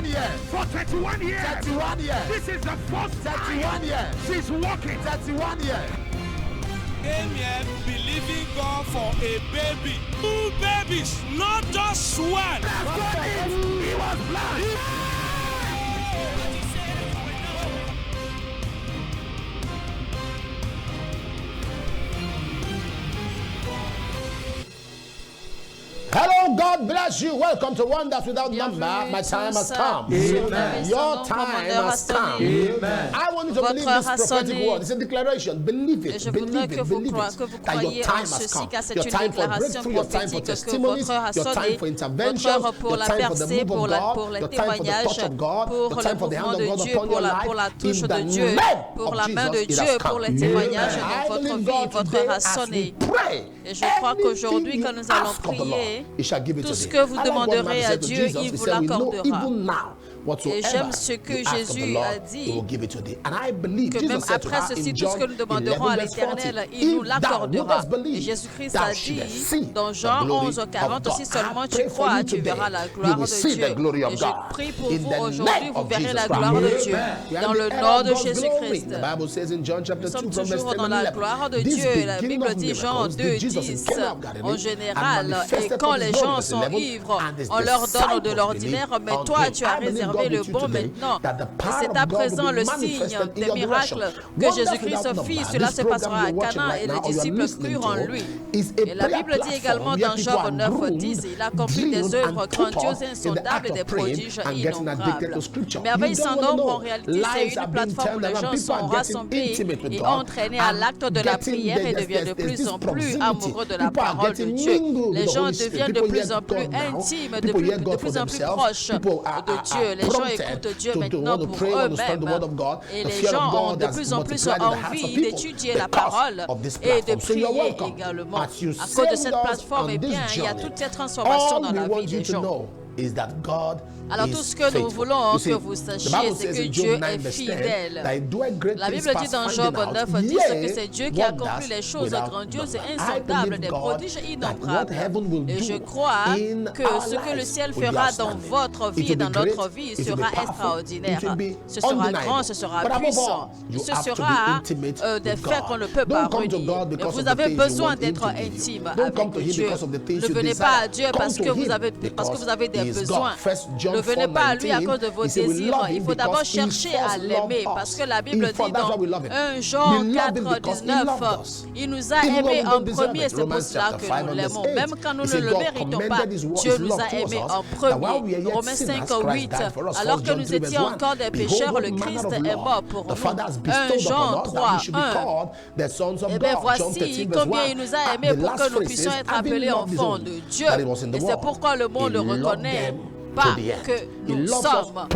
years. For 31 years. 31 years. This is the first 31 time years. she's walking. 31 years. Came here believing God for a baby. 2 babies, not just one. He was blind. Hello, God bless you. Welcome to Wonders Without Number. My time has come. Amen. Your time has come. Amen. I want you to believe this prophetic word. It's a declaration. Believe it. Believe it. Believe it. That your time has come. Your time for breakthrough. Your time for testimonies. Your time for intervention. Your time for the move of God. Your time for the touch of God. Your time for the hand of God upon your life. In the name of Jesus, it has come. I believe God today as we pray. Et je crois qu'aujourd'hui, quand nous allons prier, tout ce que vous demanderez à Dieu, il vous l'accordera. Et j'aime ce que Jésus a dit, que même après ceci, tout ce que nous demanderons à l'Éternel, il nous l'accordera. Et Jésus-Christ a dit dans Jean 11:40, si seulement tu crois, tu verras la gloire de Dieu. Et je prie pour vous aujourd'hui, vous verrez la gloire de Dieu. Dans le nom de Jésus-Christ. Nous sommes toujours dans la gloire de Dieu. La Bible dit Jean 2:10 en général. Et quand les gens sont ivres, on leur donne de l'ordinaire, mais toi, tu as réservé le bon maintenant. Et c'est à présent le signe des miracles que Jésus-Christ fit. Cela se passera à Cana et les disciples crurent en lui. Et la Bible dit également dans Job 9:10, il accomplit des œuvres grandioses, insondables et des prodiges innombrables. Merveille sans nombre, en réalité, c'est une plateforme où les gens sont rassemblés et entraînés à l'acte de la prière et deviennent de plus en plus amoureux de la parole de Dieu. Les gens deviennent de plus en plus intimes, de plus en plus proches de Dieu. Les gens écoutent Dieu maintenant pour eux-mêmes. Et les gens ont de plus en plus envie d'étudier la parole et de prier également. À cause de cette plateforme, eh bien, il y a toutes ces transformations dans la vie des gens. Alors tout ce que nous voulons que vous sachiez, c'est que Dieu est fidèle. La Bible dit dans Job 9:10 que c'est Dieu qui accomplit les choses grandioses et insondables, des prodiges innombrables. Et je crois que ce que le ciel fera dans votre vie et dans notre vie sera extraordinaire. Ce sera grand, ce sera puissant. Ce sera des faits qu'on ne peut pas redire. Mais vous avez besoin d'être intime avec Dieu. Ne venez pas à Dieu parce que vous avez des besoins. Ne venez pas à lui à cause de vos désirs. Il faut d'abord chercher à l'aimer parce que la Bible dit dans 1 Jean 4:19, il nous a aimés en premier et c'est pour cela que nous l'aimons. Même quand nous ne le méritons pas, Dieu nous a aimés en premier. Romains 5:8, alors que nous étions encore des pécheurs, le Christ est mort pour nous. 1 Jean 3:1, et bien voici combien il nous a aimés pour que nous puissions être appelés enfants de Dieu. Et c'est pourquoi le monde le reconnaît pas que nous sommes.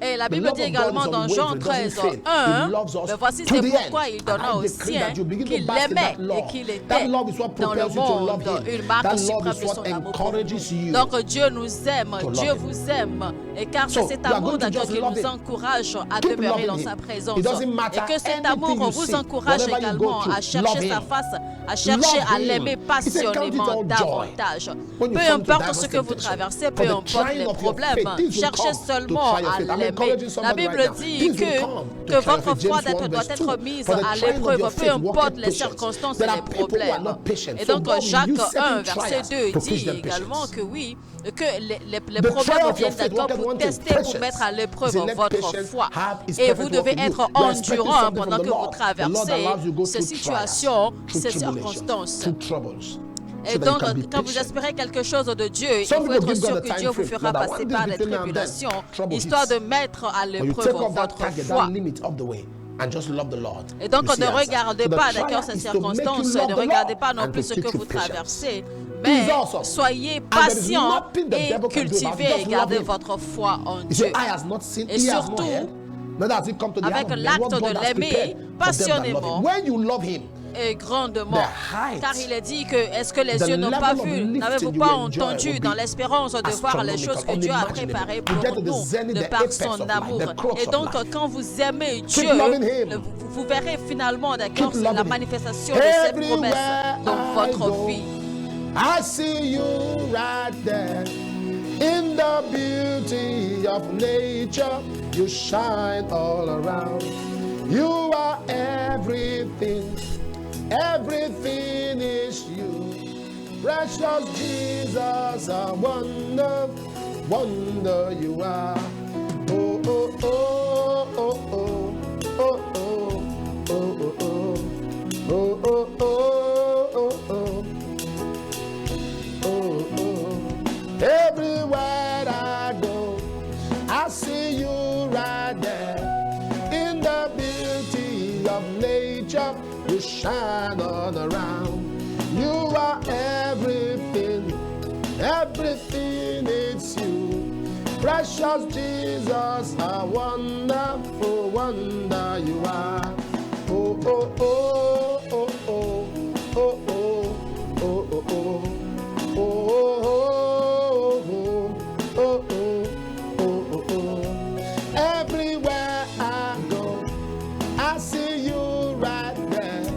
Et la Bible dit également dans Jean 13:1, mais voici c'est pourquoi il donna aux siens qu'il l'aimait et qu'il était dans le monde une marque suprême de son amour pour nous. Donc Dieu nous aime, Dieu vous aime, et car c'est cet amour d'accord qui nous encourage à demeurer dans sa présence. Et que cet amour vous encourage également à chercher sa face, à chercher à l'aimer passionnément davantage. Peu importe ce que vous traversez, peu importe les problèmes, cherchez seulement à l'aimer. La Bible dit que votre foi doit être mise à l'épreuve, peu importe les circonstances et les problèmes. Et donc Jacques 1, verset 2 dit également que oui, que les problèmes viennent d'accord pour tester, pour mettre à l'épreuve votre foi. Et vous devez être endurant pendant que vous traversez ces situations, ces circonstances. Et donc, quand vous espérez quelque chose de Dieu, il faut être sûr que Dieu vous fera passer par des tribulations, histoire de mettre à l'épreuve votre foi. Et donc, ne regardez pas d'accord ces circonstances, ne regardez pas non plus ce que vous traversez, mais soyez patient et cultivez et gardez votre foi en Dieu. Et surtout, avec l'acte de l'aimer passionnément et grandement, car il est dit que est-ce que les yeux n'ont pas vu, n'avez-vous pas entendu dans l'espérance de voir les choses que Dieu a préparées pour nous de par son amour. Et donc quand vous aimez Dieu, vous verrez finalement d'accord la manifestation de ses promesses dans votre vie. I see you right there. In the beauty of nature, you shine all around. You are everything, everything is you. Precious Jesus, a wonder, wonder you are. Oh, oh, oh, oh, oh, oh, oh, oh, oh, oh, oh, oh, oh, oh, oh, oh. Everywhere I go, I see you right there. In the beauty of nature, you shine all around. You are everything, everything is you. Precious Jesus, a wonderful wonder you are. Oh, oh, oh, oh, oh, oh, oh, oh, oh, oh, oh, oh, oh. Everywhere I go, I see you right there.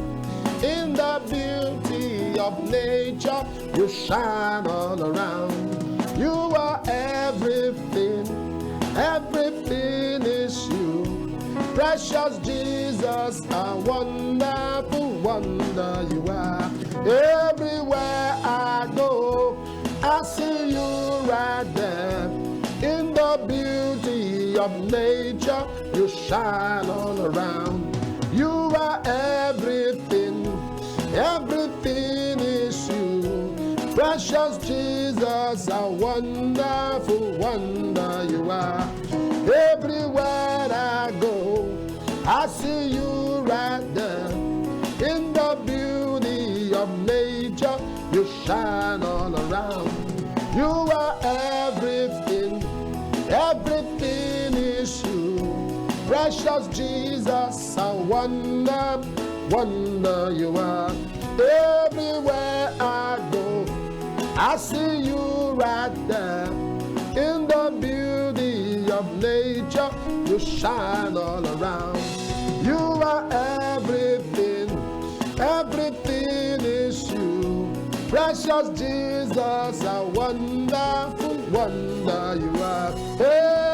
In the beauty of nature, you shine all around. You are everything, everything is you. Precious Jesus, a wonderful wonder you are. Everywhere I go, I see you right there. In the beauty of nature, you shine all around. You are everything, everything is you. Precious Jesus, a wonderful wonder you are. Everywhere I go, I see you right there. In the beauty of nature, you shine all around. You are everything, everything is you. Precious Jesus, a wonder, wonder you are. Everywhere I go, I see you right there. In the beauty of nature, you shine all around. You are everything, everything is you. Precious Jesus, a wonderful wonder you are.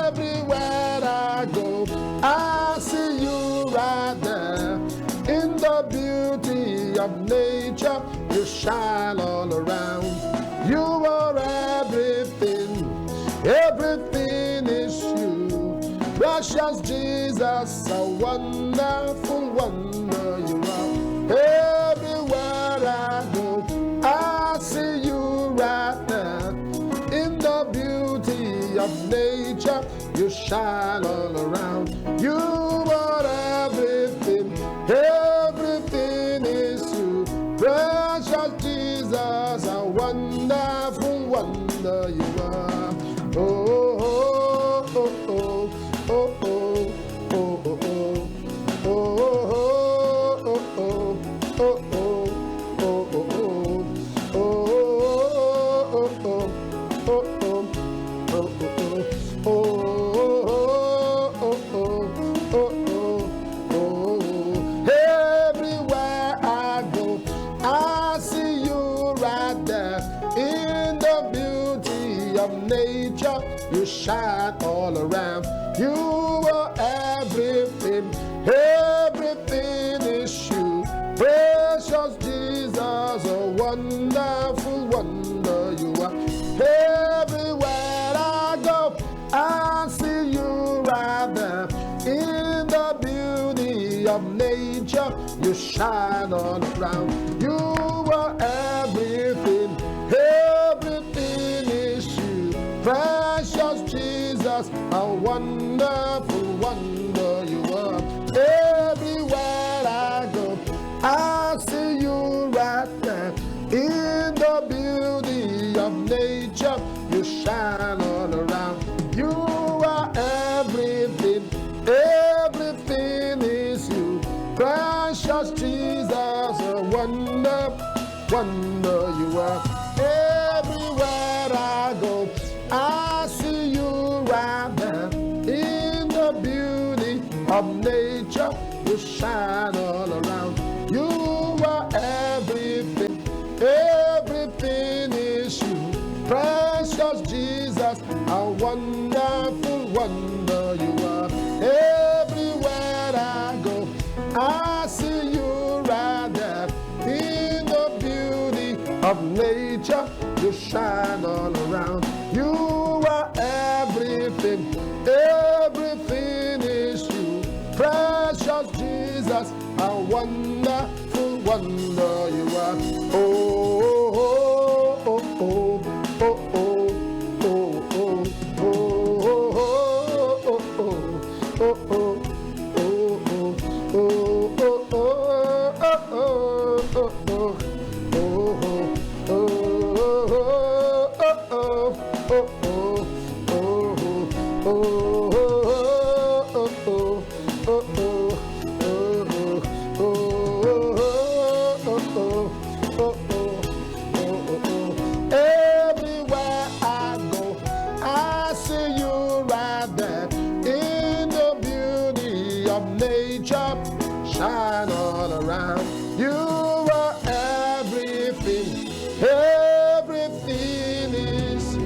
Everywhere I go, I see you right there. In the beauty of nature, you shine all around. You are everything, everything is you. Precious Jesus, a wonderful wonder you are. Everywhere I go, I see you right there. In the beauty of nature, you shine all around. You are everything, everything is you. Precious Jesus, a wonderful wonder you are. Oh, oh, oh, oh, oh, oh, oh, oh, oh, oh, oh, oh, nature, you shine all around. You are everything, everything is you. Precious Jesus, a wonderful wonder you are. Everywhere I go, I see you right there. In the beauty of nature, you shine all around. You are everything, everything is you. Precious Jesus, a wonderful wonder you are. Everywhere I go, I see you right there. In the beauty of nature, you shine all around. You are everything, everything is you. Precious Jesus, a wonder, wonder you are. Everywhere I go, I see you right there. In the beauty of nature, you shine all around. You are everything, everything is you. Precious Jesus, of nature, you shine all around. You are everything, everything is you. Precious Jesus, a wonderful wonder you are. Oh, oh, oh, oh, oh, oh, oh, oh, oh, oh, oh, oh. Shine all around. You are everything, everything is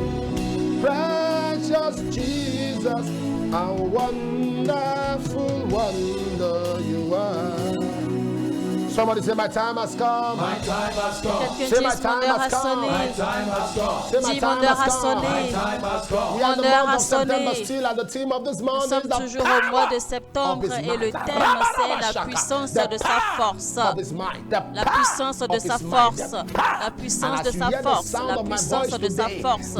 precious Jesus, a wonderful wonder you are. Somebody say, my time has come. My time has come. Say, my time has come. My time has come. Say, my time has come. My time has come. We are the month of September still, and the theme of this month Nous is sommes toujours au mois de septembre et le thème c'est la puissance de sa force. La puissance de sa force. La puissance de sa force. La puissance de sa force.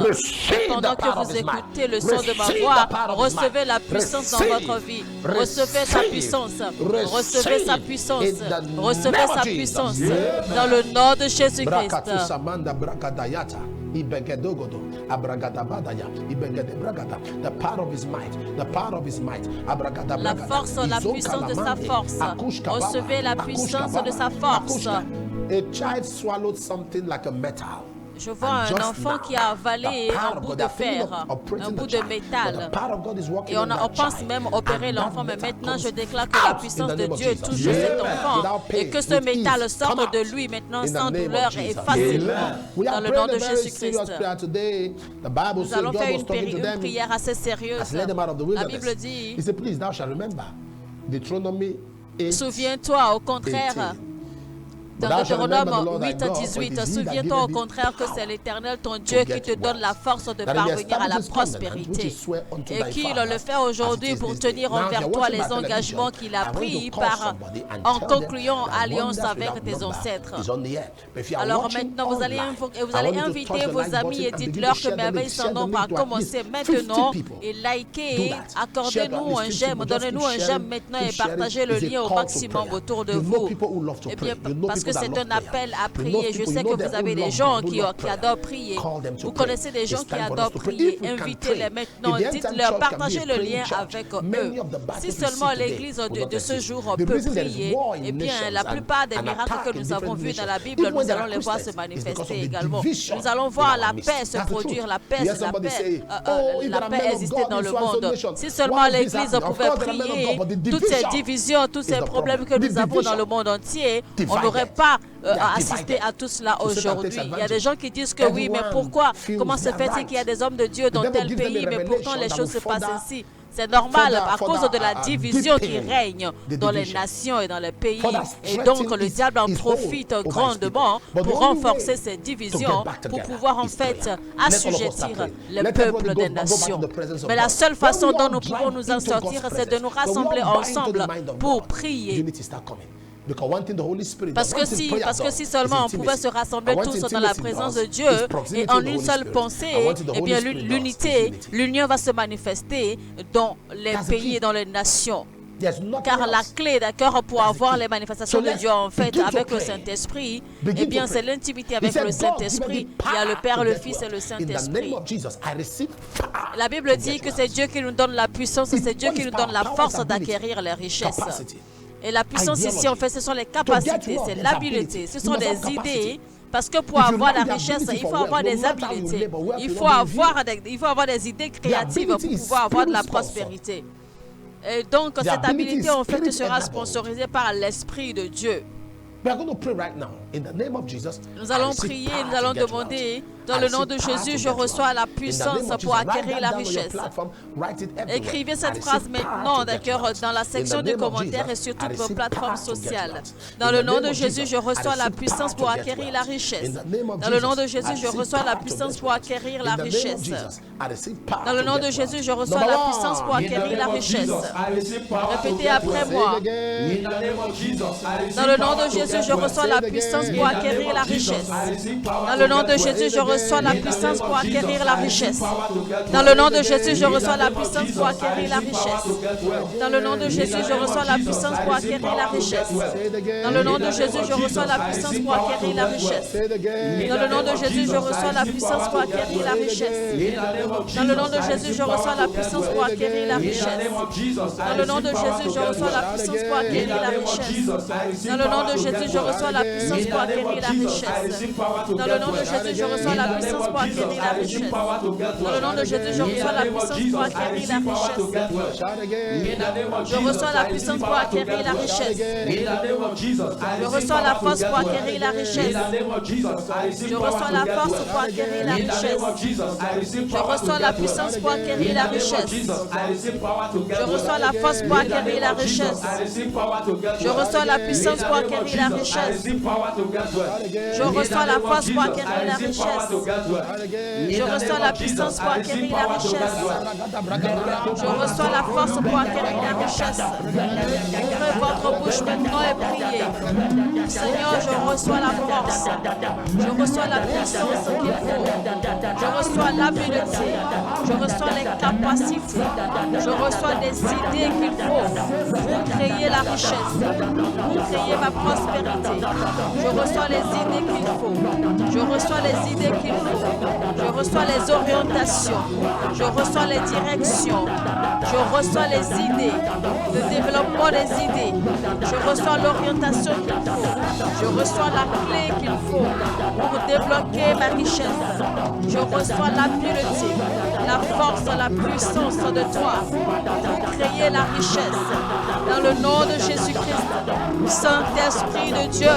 Et pendant que vous écoutez le son de ma voix, recevez la puissance dans votre vie. Recevez sa puissance. Recevez sa puissance. Recevez sa puissance dans le nom de Jésus-Christ. The power of his might, the power of his might. La force, la puissance de sa force. Recevez la puissance de sa force. A child swallowed something like a metal. Je vois un enfant qui a avalé un bout de fer, un bout de métal. Et on pense même opérer l'enfant, mais maintenant je déclare que la puissance de Dieu touche cet enfant et que ce métal sorte de lui maintenant sans douleur et facilement dans le nom de Jésus-Christ. Nous allons faire une prière assez sérieuse. La Bible dit, souviens-toi au contraire, dans Deutéronome 8 à 18, souviens-toi au contraire que c'est l'Éternel, ton Dieu, qui te donne la force de parvenir à la prospérité et qu'il le fait aujourd'hui pour tenir envers toi les engagements qu'il a pris en concluant alliance avec tes ancêtres. Alors maintenant, vous allez inviter vos amis et dites-leur que Merveille sans nombre a commencé maintenant et likez, accordez-nous un j'aime, donnez-nous un j'aime maintenant et partagez le lien au maximum autour de vous. Et bien, parce que c'est un appel à prier. Je sais que vous avez des gens qui adorent prier. Vous connaissez des gens qui adorent prier. Invitez-les maintenant. Dites-leur, partagez le lien avec eux. Si seulement l'Église de ce jour peut prier, eh bien, la plupart des miracles que nous avons vus dans la Bible, nous allons les voir se manifester également. Nous allons voir la paix se produire, la paix exister dans le monde. Si seulement l'Église pouvait prier, toutes ces divisions, tous ces problèmes que nous avons dans le monde entier, on n'aurait pas assister à tout cela aujourd'hui. Il y a des gens qui disent que oui, mais pourquoi? Comment se fait-il qu'il y a des hommes de Dieu dans tel pays, mais pourtant les choses se passent ainsi? C'est normal à cause de la division qui règne dans les nations et dans les pays. Et donc le diable en profite grandement pour renforcer ces divisions, pour pouvoir en fait assujettir les peuples des nations. Mais la seule façon dont nous pouvons nous en sortir, c'est de nous rassembler ensemble pour prier. Parce que si seulement on pouvait se rassembler tous dans la présence de Dieu et en une seule pensée, eh bien l'union va se manifester dans les pays et dans les nations. Car la clé, d'accord, pour avoir les manifestations de Dieu en fait avec le Saint-Esprit, eh bien c'est l'intimité avec le Saint-Esprit. Il y a le Père, le Fils et le Saint-Esprit. La Bible dit que c'est Dieu qui nous donne la puissance, c'est Dieu qui nous donne la force d'acquérir les richesses. Et la puissance ici, en fait, ce sont les capacités, c'est l'habileté, ce sont des idées. Parce que pour avoir la richesse, il faut avoir des habiletés. Il faut avoir des idées créatives pour pouvoir avoir de la prospérité. Et donc, cette habilité, en fait, sera sponsorisée par l'Esprit de Dieu. Nous allons prier, nous allons demander Dans le nom de Jésus, je reçois la puissance pour acquérir la richesse. Écrivez cette phrase maintenant, d'accord, dans la section des commentaires et sur toutes vos plateformes sociales. Dans le nom de Jésus, je reçois la puissance pour acquérir la richesse. Dans le nom de Jésus, je reçois la puissance pour acquérir la richesse. Dans le nom de Jésus, je reçois la puissance pour acquérir la richesse. Répétez après moi. Dans le nom de Jésus, je reçois la puissance pour acquérir la richesse. Dans le nom de Jésus, je reçois la puissance pour acquérir la richesse. Dans le nom de Jésus, je reçois la puissance pour acquérir la richesse. Dans le nom de Jésus, je reçois la puissance pour acquérir la richesse. Dans le nom de Jésus, je reçois la puissance pour acquérir la richesse. Dans le nom de Jésus, je reçois la puissance pour acquérir la richesse. Dans le nom de Jésus, je reçois la puissance pour acquérir la richesse. Dans le nom de Jésus, je reçois la puissance pour acquérir la richesse. Dans le nom de Jésus, je reçois la puissance pour acquérir la richesse. Dans le nom de Jésus, je reçois la puissance pour acquérir la richesse. Dans le nom de Jésus, je reçois la puissance pour acquérir la richesse. Je reçois la puissance pour acquérir la richesse. Je reçois la force pour acquérir la richesse. Je reçois la force pour acquérir la richesse. Je reçois la puissance pour acquérir la richesse. Je reçois la force pour acquérir la richesse. Je reçois la puissance pour acquérir la richesse. Je reçois la force pour acquérir la richesse. Je reçois la puissance pour acquérir la richesse. Je reçois la force pour acquérir la richesse. Ouvrez votre bouche maintenant et priez. Seigneur, je reçois la force. Je reçois la puissance qu'il faut. Je reçois l'habileté. Je reçois les capacités. Je reçois les idées qu'il faut pour créer la richesse, pour créer ma prospérité. Je reçois les idées qu'il faut. Je reçois les idées qu'il faut. Je reçois les orientations. Je reçois les directions. Je reçois les idées, le développement des idées. Je reçois l'orientation qu'il faut. Je reçois la clé qu'il faut pour débloquer ma richesse. Je reçois l'habileté, la force, la puissance de toi pour créer la richesse. Dans le nom de Jésus-Christ, Saint-Esprit de Dieu.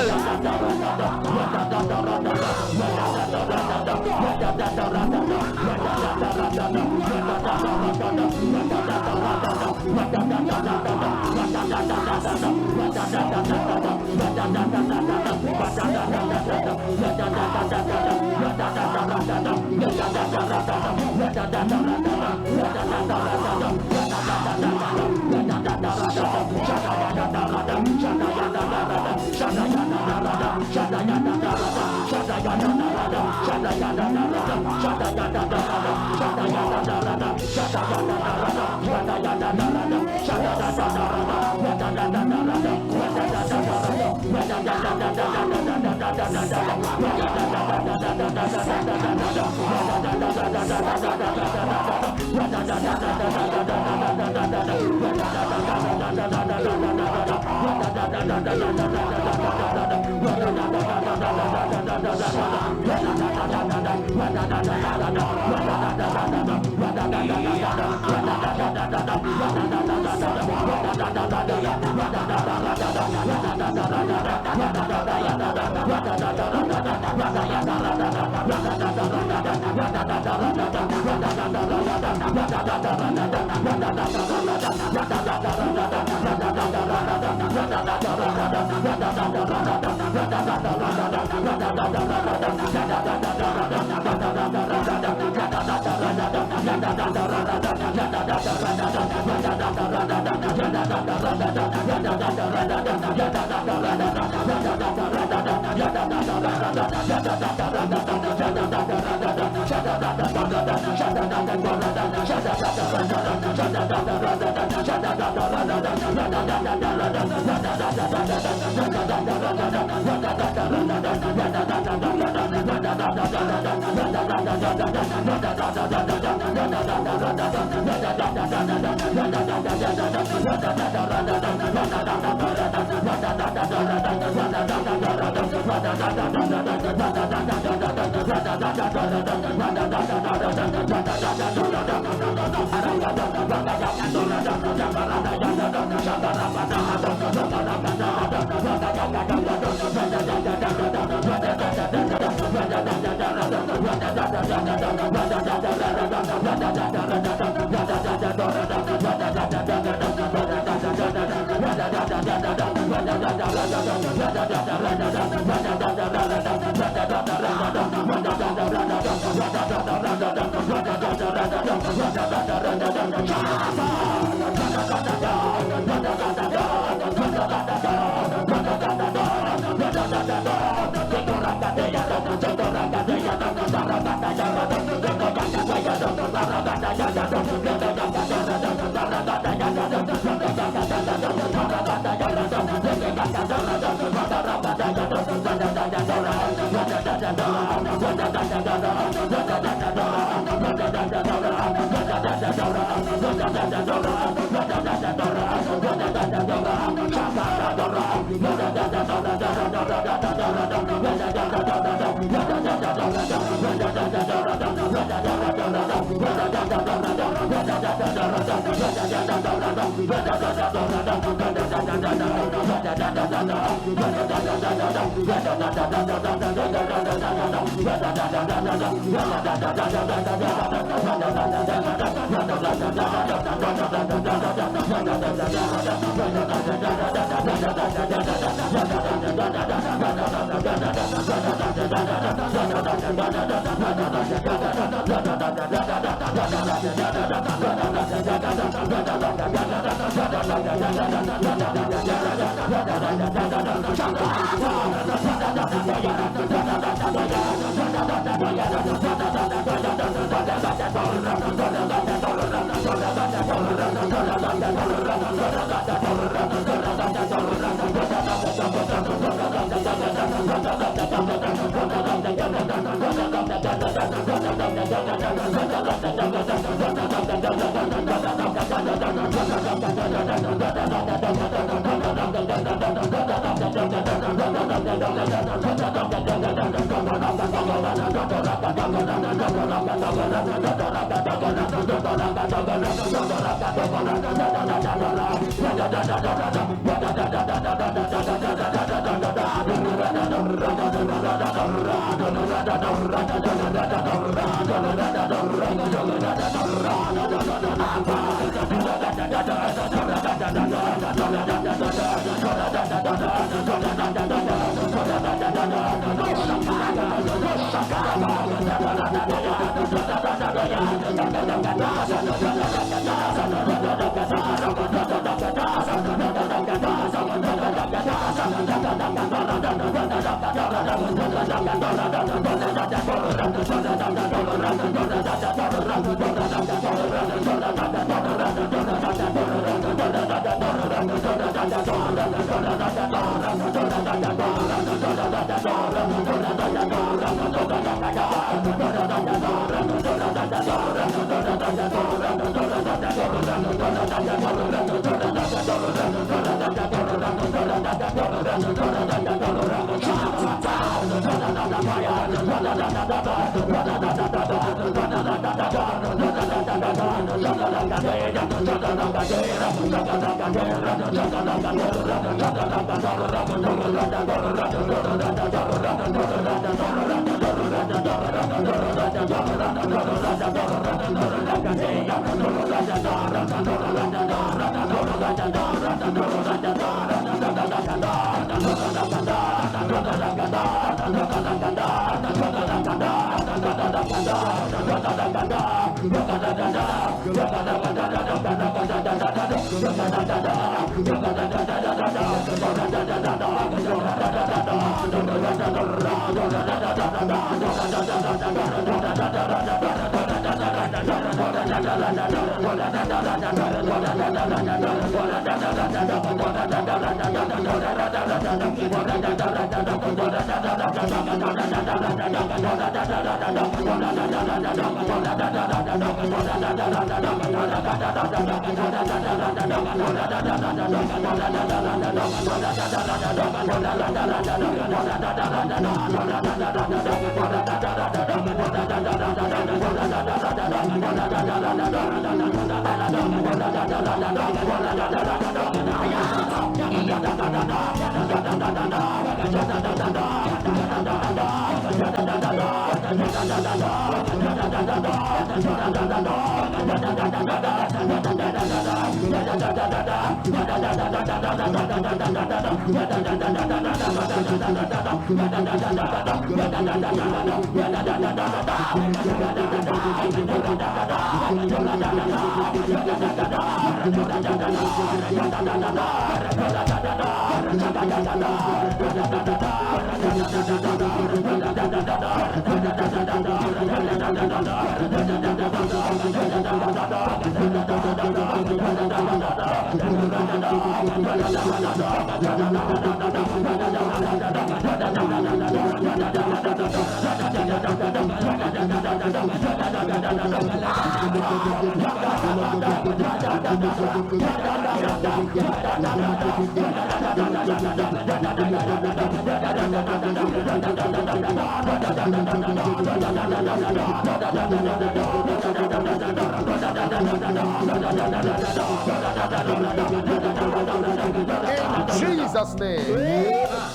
Jesus' name.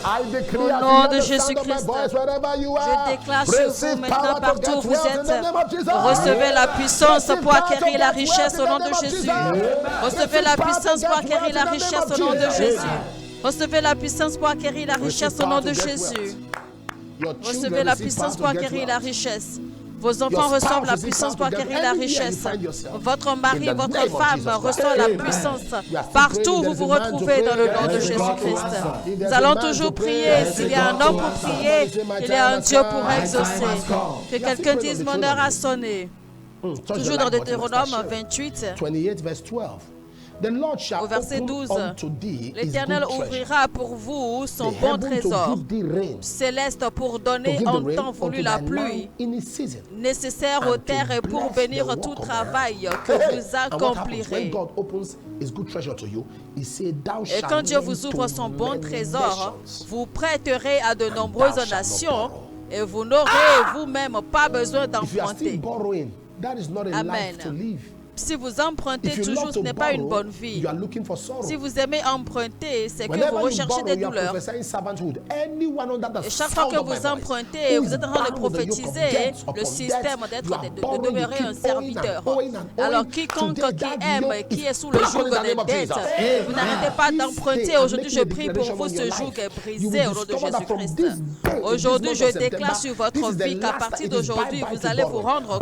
I decree Au nom de Jésus-Christ, je déclare sur vous maintenant, partout où vous êtes, recevez la puissance pour acquérir la richesse au nom de Jésus. Recevez la puissance pour acquérir la richesse au nom de Jésus. Recevez la puissance pour acquérir la richesse au nom de Jésus. Recevez la puissance pour acquérir la richesse. Vos enfants reçoivent la puissance pour acquérir la richesse. Votre mari, votre femme reçoit la puissance. Partout où vous vous retrouvez dans le nom de Jésus-Christ. Nous allons toujours prier. S'il y a un homme pour prier, il y a un Dieu pour exaucer. Que quelqu'un dise, mon heure a sonné. Toujours dans Deutéronome 28. Au verset 12, l'Éternel ouvrira pour vous son bon trésor céleste pour donner en temps voulu la pluie nécessaire aux terres et pour bénir tout travail que vous accomplirez. Et quand Dieu vous ouvre son bon trésor, vous prêterez à de nombreuses nations et vous n'aurez vous-même pas besoin d'emprunter. Amen. Si vous empruntez toujours, ce n'est pas une bonne vie. Si vous aimez emprunter, c'est que vous recherchez des douleurs. Et chaque fois que vous empruntez, vous êtes en train de prophétiser le système de demeurer un serviteur. Alors quiconque qui aime et qui est sous le joug des dettes, vous n'arrêtez pas d'emprunter. Aujourd'hui, je prie pour vous, ce joug est brisé au nom de Jésus-Christ. Aujourd'hui, je déclare sur votre vie qu'à partir d'aujourd'hui, vous allez vous rendre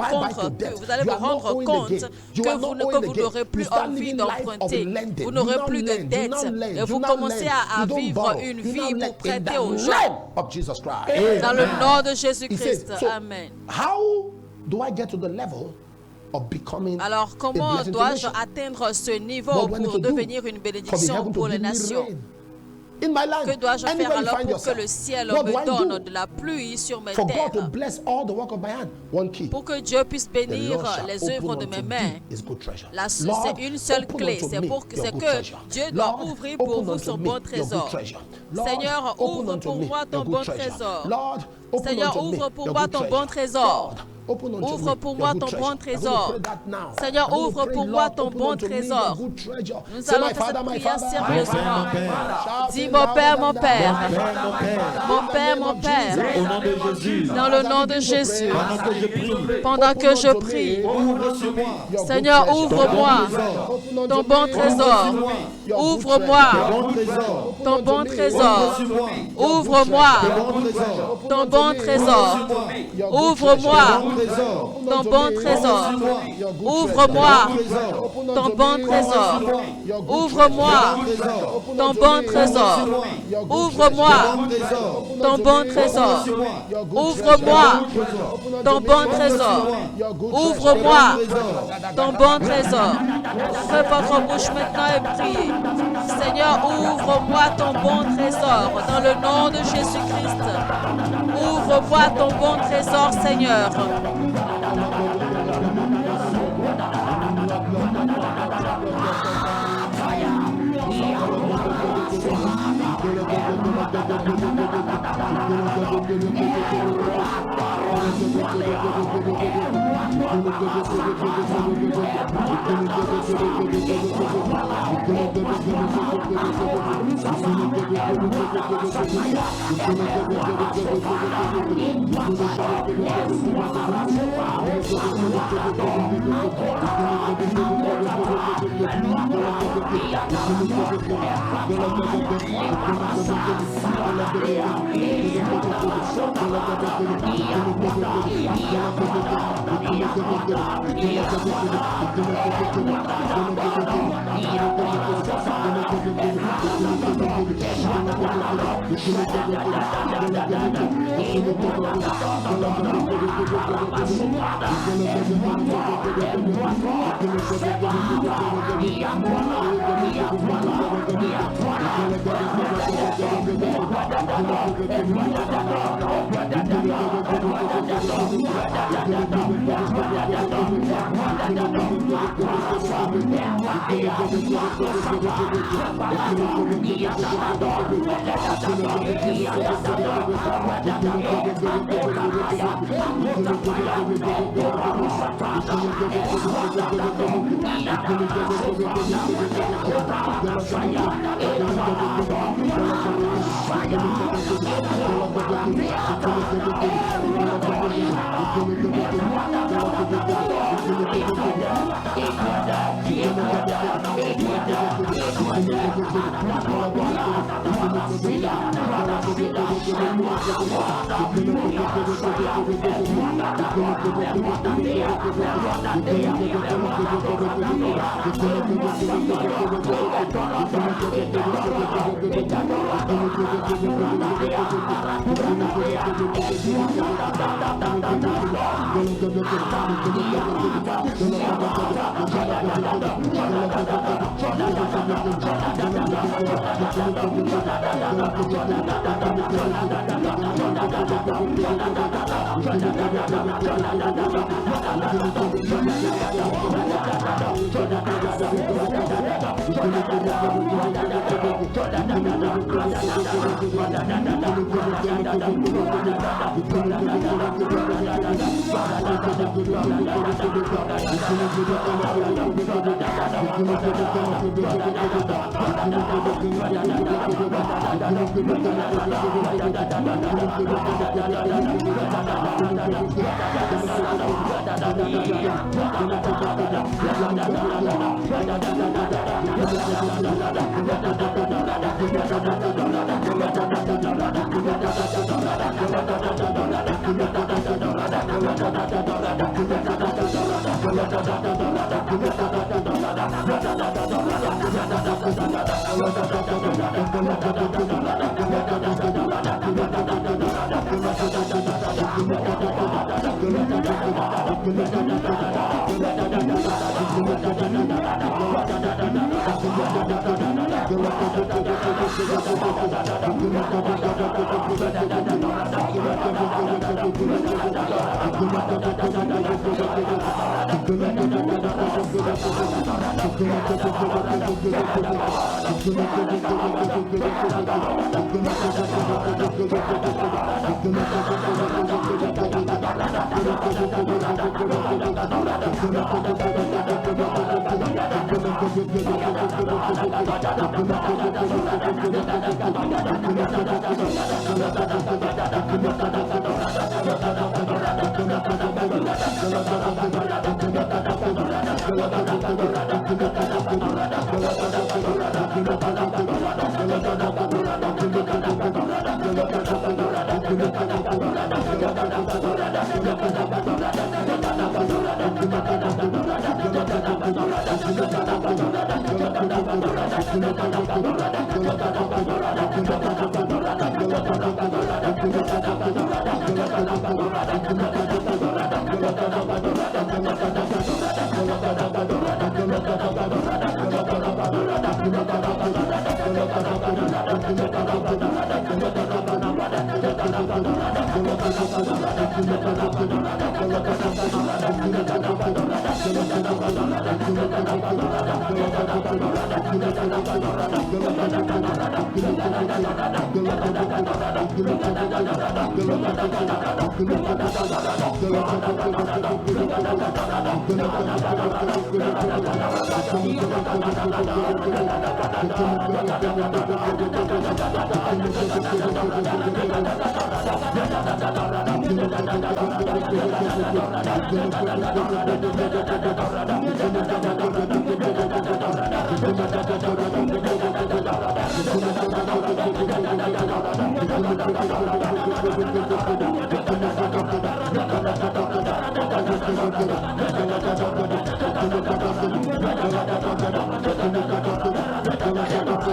compte que vous n'aurez plus envie d'emprunter, vous n'aurez plus de dettes et vous commencez à vivre une vie pour prêter aux gens. Dans le nom de Jésus-Christ. Amen. Alors comment dois-je atteindre ce niveau pour devenir une bénédiction pour les nations? Que dois-je faire alors pour que le ciel me donne de la pluie sur mes terres? Pour que Dieu puisse bénir les œuvres de mes mains. C'est une seule clé. C'est que Dieu doit ouvrir pour vous son bon trésor. Seigneur, ouvre pour moi ton bon trésor. Seigneur, ouvre pour moi ton bon trésor. Ouvre pour moi ton bon trésor. Seigneur, ouvre pour moi ton bon trésor. Nous allons faire cette prière sérieusement. Dis mon Père, mon Père. Mon Père, mon Père. Dans le nom de Jésus. Pendant que je prie. Seigneur, ouvre-moi ton bon trésor. Ouvre-moi ton bon trésor. Ouvre-moi ton bon trésor. Ouvre-moi ton bon trésor. Ouvre-moi ton bon trésor. Ouvre-moi ton bon trésor. Ouvre-moi ton bon trésor. Ouvre-moi ton bon trésor. Ouvre-moi ton bon trésor. Fais votre bouche maintenant et priez. Seigneur, ouvre-moi ton bon trésor dans le nom de Jésus-Christ. Ouvre-moi ton bon trésor, Seigneur.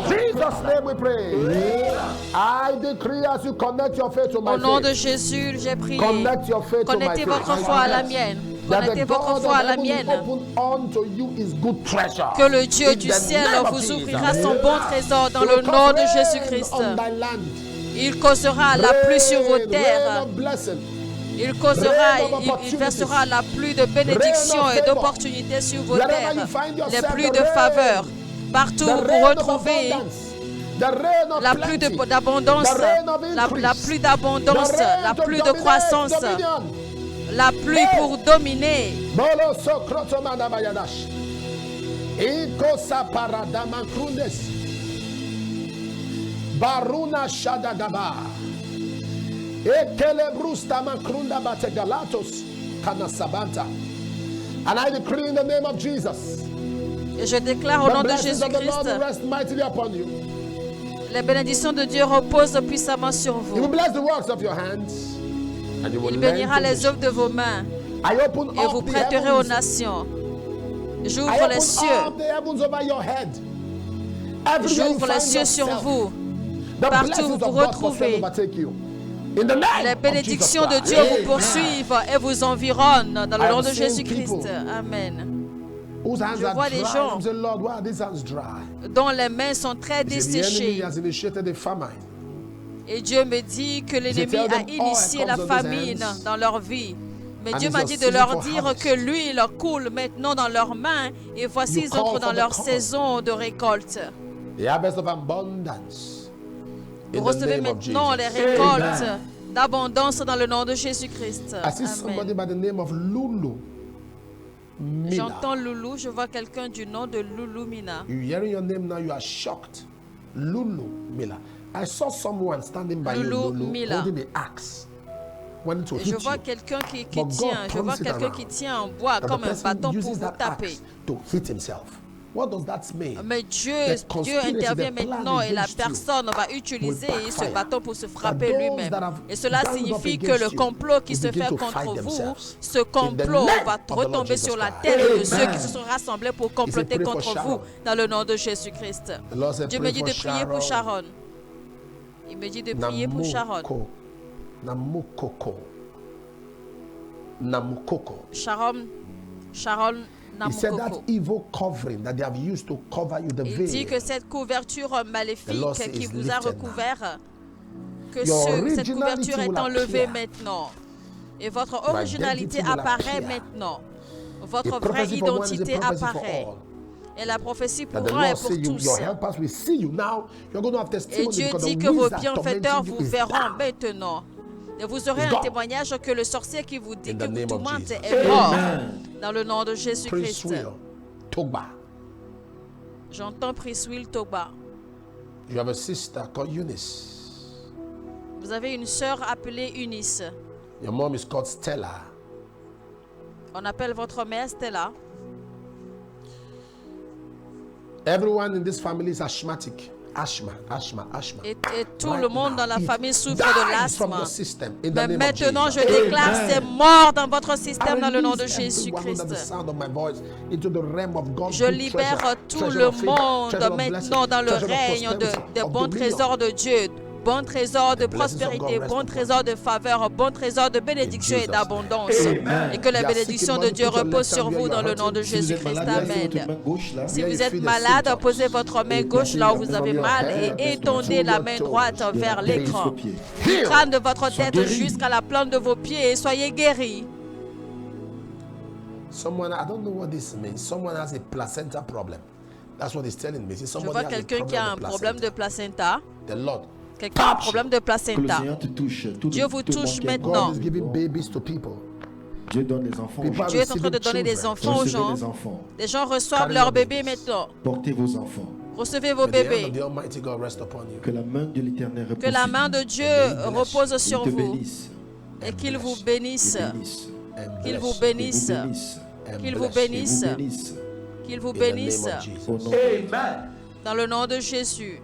Jesus' name we pray. I decree as you connect your faith to my Au nom de faith. Jésus, j'ai prié. Connect your faith to my Connectez faith. votre foi à la mienne. Connectez votre foi à la mienne. Que le Dieu du ciel vous ouvrira son bon trésor dans le nom de Jésus-Christ. Il causera la pluie sur vos terres. Il versera la pluie de bénédictions et d'opportunités sur vos terres. Les pluies de faveur. Partout où vous retrouvez la pluie d'abondance, la pluie d'abondance, la pluie de croissance, la pluie pour dominer. Baruna Shadadaba Ekelebrusta Makrunda Bategalatos Kanasabanta. And I decree in the name of Jesus. Et je déclare au nom de Jésus-Christ, les bénédictions de Dieu reposent puissamment sur vous. Il bénira les œuvres de vos mains et vous prêterez aux nations. J'ouvre les cieux. J'ouvre les cieux sur vous. Partout où vous vous retrouvez. Les bénédictions de Dieu vous poursuivent et vous environnent dans le nom de Jésus-Christ. Amen. Je vois des gens dont les mains sont très desséchées. Et Dieu me dit que l'ennemi a initié la famine dans leur vie. Mais Dieu m'a dit de leur dire que l'huile coule maintenant dans leurs mains et voici ils entrent dans leur saison de récolte. Vous recevez maintenant les récoltes d'abondance dans le nom de Jésus-Christ. Amen. J'entends Loulou, je vois quelqu'un du nom de Loulou Mina. You hearing your name now, you are shocked. Loulou Mila. I saw someone standing by Loulou you, Mila. holding the axe. Je vois quelqu'un qui tient en bois comme un bâton pour vous taper. To hit himself. What does that mean? Mais Dieu intervient maintenant et la personne va utiliser ce bâton pour se frapper lui-même. Et cela signifie que le complot qui se fait contre vous, ce complot va retomber sur la tête de ceux qui se sont rassemblés pour comploter contre vous dans le nom de Jésus-Christ. Dieu me dit de prier pour Sharon. Il me dit de prier pour Sharon. Sharon Il dit que cette couverture maléfique qui vous a recouvert, que cette couverture est enlevée maintenant. Et votre originalité apparaît maintenant. Votre vraie identité apparaît. Et la prophétie pour un et pour tous. Et Dieu dit que vos bienfaiteurs vous verront maintenant. Et vous aurez un témoignage que le sorcier qui vous dit que vous tourmente est mort. Dans le nom de Jésus-Christ. J'entends Priswil Togba. Vous avez une sœur appelée Eunice. Your mom is called Stella. On appelle votre mère Stella. Everyone in this family is asthmatic. Asthma. Et tout le monde dans la famille souffre de l'asthme. Mais maintenant, je déclare c'est mort dans votre système dans le nom de Jésus-Christ. Je libère tout le monde maintenant dans le règne des bons trésors de Dieu. bon trésor de prospérité, bon trésor de faveur, bon trésor de bénédiction et d'abondance. Et que la bénédiction de Dieu repose sur vous dans le nom de Jésus-Christ. Amen. Si vous êtes malade, posez votre main gauche là où vous avez mal et étendez la main droite vers l'écran. Du crâne de votre tête jusqu'à la plante de vos pieds et soyez guéris. Someone, I don't know what this means. Someone has a placenta problem. That's what he's telling me. Je vois quelqu'un qui a un problème de placenta. The Lord. Quelqu'un a un problème de placenta. Dieu vous touche maintenant. God is giving babies to people. Dieu donne les enfants aux gens. Dieu est en train de donner des enfants aux gens. Les gens reçoivent leurs bébés maintenant. Portez vos enfants. Recevez vos bébés. Que la main de l'Éternel repose. Que la main de Dieu repose sur vous. Et qu'il vous bénisse. Qu'il vous bénisse. Qu'il vous bénisse. Qu'il vous bénisse. Amen. Dans le nom de Jésus.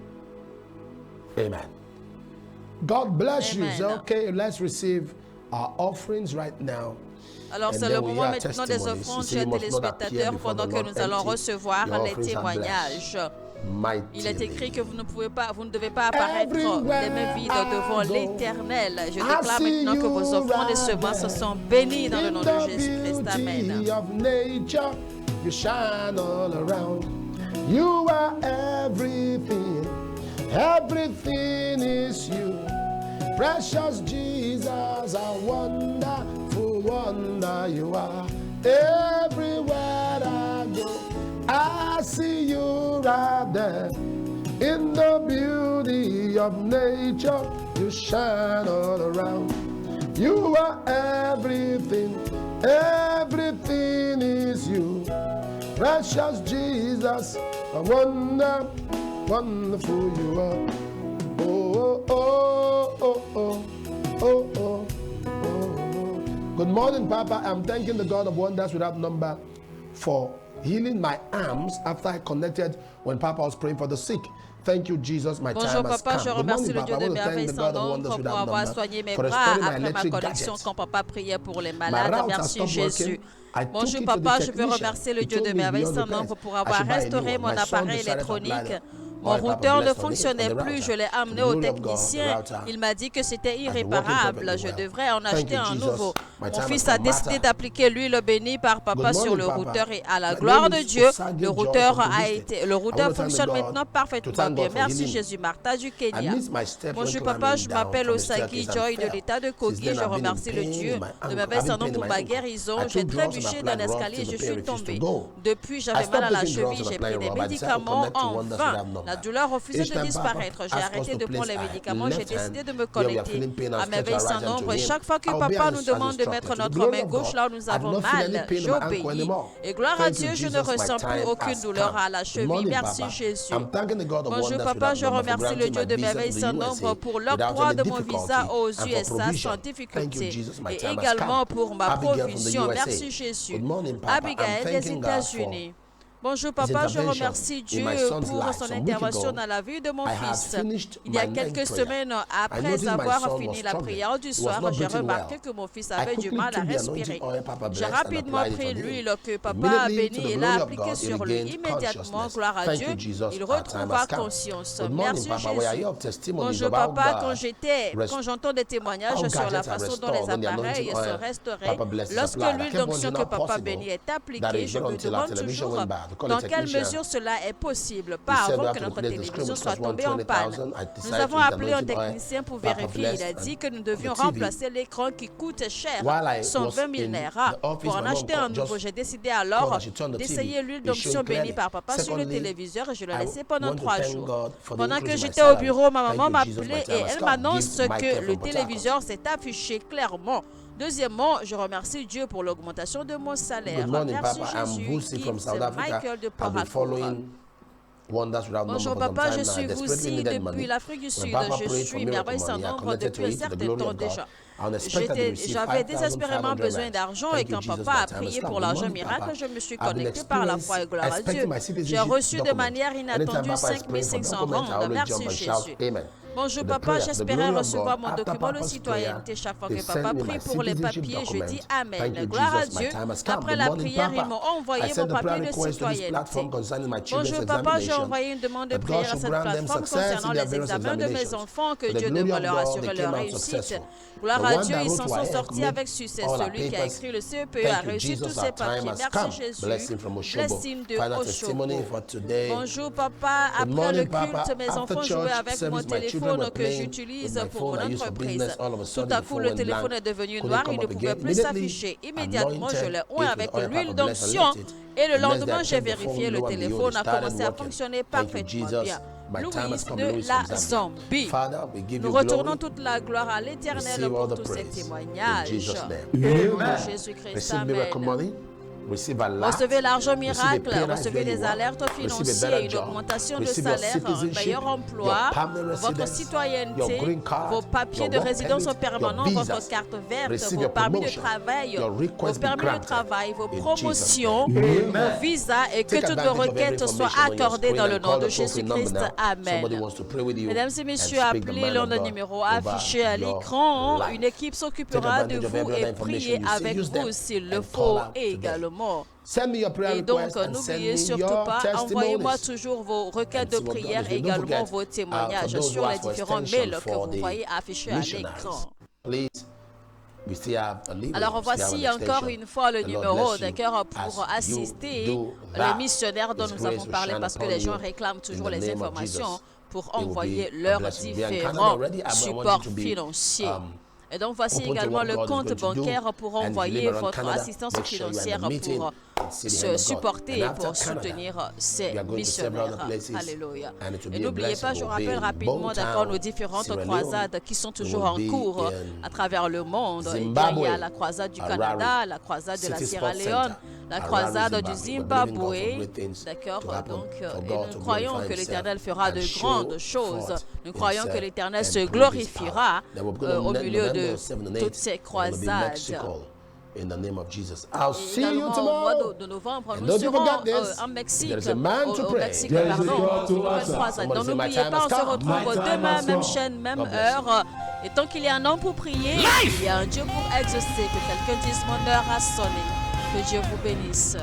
Amen. God bless you. Amen. Okay, let's receive our offerings right now. Alors c'est le moment maintenant des offrandes, chers téléspectateurs, pendant que nous allons recevoir les témoignages. Il est écrit que vous ne devez pas apparaître les mains vides devant l'Éternel. Je déclare maintenant que vos offrandes et semences sont bénies dans le nom de Jésus-Christ. Amen. You shine all around. You are everything. Everything is you. Precious Jesus, a wonderful wonder you are. Everywhere I go, I see you right there. In the beauty of nature, you shine all around. You are everything. Everything is you. Precious Jesus, a wonderful you are. Oh, oh, oh, oh, oh, oh, oh. Good morning, Papa. I'm thanking the God of wonders without number for healing my arms after I connected when Papa was praying for the sick. Thank you, Jesus. My Bonjour, time has Papa. come. Je remercie le Dieu de merveille sans nombre pour avoir soigné mes bras après ma connexion quand Papa priait pour les malades. Merci, Jésus. Bonjour, Papa. Je veux remercier le Dieu de merveille sans nombre pour avoir restauré mon appareil électronique. Mon routeur ne fonctionnait plus, je l'ai amené au technicien. Il m'a dit que c'était irréparable, je devrais en acheter un nouveau. Mon fils a décidé d'appliquer l'huile bénie par Papa sur le routeur et à la gloire de Dieu, le routeur fonctionne maintenant parfaitement bien. Merci Jésus. Martha du Kenya. Bonjour Papa, je m'appelle Osaki Joy de l'état de Kogi. Je remercie le Dieu de merveille sans nom pour ma guérison. J'ai trébuché d'un escalier, je suis tombée. Depuis, j'avais mal à la cheville, j'ai pris des médicaments en vain. La douleur refusait de disparaître. J'ai arrêté de prendre les médicaments. J'ai décidé de me connecter à merveille sans nombre. Et chaque fois que Papa nous demande de mettre notre main gauche là où nous avons mal, j'obéis. Et gloire à Dieu, je ne ressens plus aucune douleur à la cheville. Merci Jésus. Bonjour Papa, je remercie le Dieu de merveille sans nombre pour l'octroi de mon visa aux USA sans difficulté. Et également pour ma provision. Merci Jésus. Abigail des États-Unis. Bonjour Papa, je remercie Dieu pour son intervention dans la vie de mon fils. Il y a quelques semaines après avoir fini la prière du soir, j'ai remarqué que mon fils avait du mal à respirer. J'ai rapidement pris l'huile que Papa a bénie et l'a appliquée sur lui. Immédiatement, gloire à Dieu, il retrouva conscience. Merci Jésus. Bonjour Papa, quand j'entends des témoignages sur la façon dont les appareils se restauraient, lorsque l'huile d'onction que Papa béni est appliquée, je me demande toujours dans quelle mesure cela est possible, pas avant que notre télévision soit tombée en panne. Nous avons appelé un technicien pour vérifier. Il a dit que nous devions remplacer l'écran qui coûte cher, 120 000 naira. Pour en acheter un nouveau, j'ai décidé alors d'essayer l'huile d'onction bénie par Papa sur le téléviseur et je l'ai laissé pendant 3 jours. Pendant que j'étais au bureau, ma maman m'a appelé et elle m'annonce que le téléviseur s'est affiché clairement. Deuxièmement, je remercie Dieu pour l'augmentation de mon salaire. Merci Jésus. C'est Michael de Port-Harcourt. Bonjour Papa, je suis Voussi depuis l'Afrique du Sud. Je suis merveille sans nombre depuis un certain temps déjà. J'avais désespérément besoin d'argent et quand Papa a prié pour l'argent miracle, je me suis connecté par la foi et gloire à Dieu. J'ai reçu de manière inattendue 5 500 rand. Merci Jésus. Bonjour papa, j'espérais recevoir mon document de citoyenneté. Chaque fois que papa prie pour les papiers, je dis Amen. Gloire à Dieu. Après la prière, ils m'ont envoyé mon papier de citoyenneté. Bonjour papa, j'ai envoyé une demande de prière à cette plateforme concernant les examens de mes enfants. Que Dieu devrait leur assurer leur réussite. Gloire à Dieu, ils s'en sont sortis avec succès. Celui qui a écrit le CEPE a réussi tous ses papiers. Merci Jésus. Blessing de Oshobo. Bonjour papa, après le culte, mes enfants jouaient avec mon téléphone que j'utilise pour mon entreprise. Tout à coup, le téléphone est devenu noir, il ne pouvait plus s'afficher. Immédiatement, je l'ai oint avec l'huile d'onction et le lendemain, j'ai vérifié, le téléphone a commencé à fonctionner parfaitement bien. Louise de la Zombie. Nous retournons toute la gloire à l'Éternel pour tous ces témoignages. Jésus-Christ, amen. Recevez l'argent miracle, recevez des alertes financières, une augmentation de salaire, un meilleur emploi, votre citoyenneté, vos papiers de résidence permanents, votre carte verte, vos permis de travail, vos promotions, vos visas et que toutes vos requêtes soient accordées dans le nom de Jésus-Christ. Amen. Mesdames et messieurs, appelez le numéro affiché à l'écran. Une équipe s'occupera de vous et prier avec vous s'il le faut également. Et donc, n'oubliez surtout pas, envoyez-moi toujours vos requêtes de prière et également vos témoignages sur les différents mails que vous voyez affichés à l'écran. Alors voici encore une fois le numéro d'un cœur pour assister les missionnaires dont nous avons parlé parce que les gens réclament toujours les informations pour envoyer leurs différents supports financiers. Et donc, voici également le compte bancaire pour envoyer votre assistance financière pour se supporter et pour soutenir ces missionnaires. Alléluia. Et n'oubliez pas, je rappelle rapidement d'accord nos différentes croisades qui sont toujours en cours à travers le monde. Il y a la croisade du Canada, la croisade de la Sierra Leone, la croisade du Zimbabwe. D'accord? Donc, et nous croyons que l'Éternel fera de grandes choses. Nous croyons que l'Éternel se glorifiera au milieu de toutes ces croisades. In the name of Jesus. I'll see you tomorrow. Au mois de novembre, nous serons en Mexique. Au Mexique, pardon. Donc n'oubliez pas, on se retrouve demain, même chaîne, même heure. Et tant qu'il y a un homme pour prier, il y a un Dieu pour exaucer. Que quelqu'un dise mon heure a sonné. Que Dieu vous bénisse.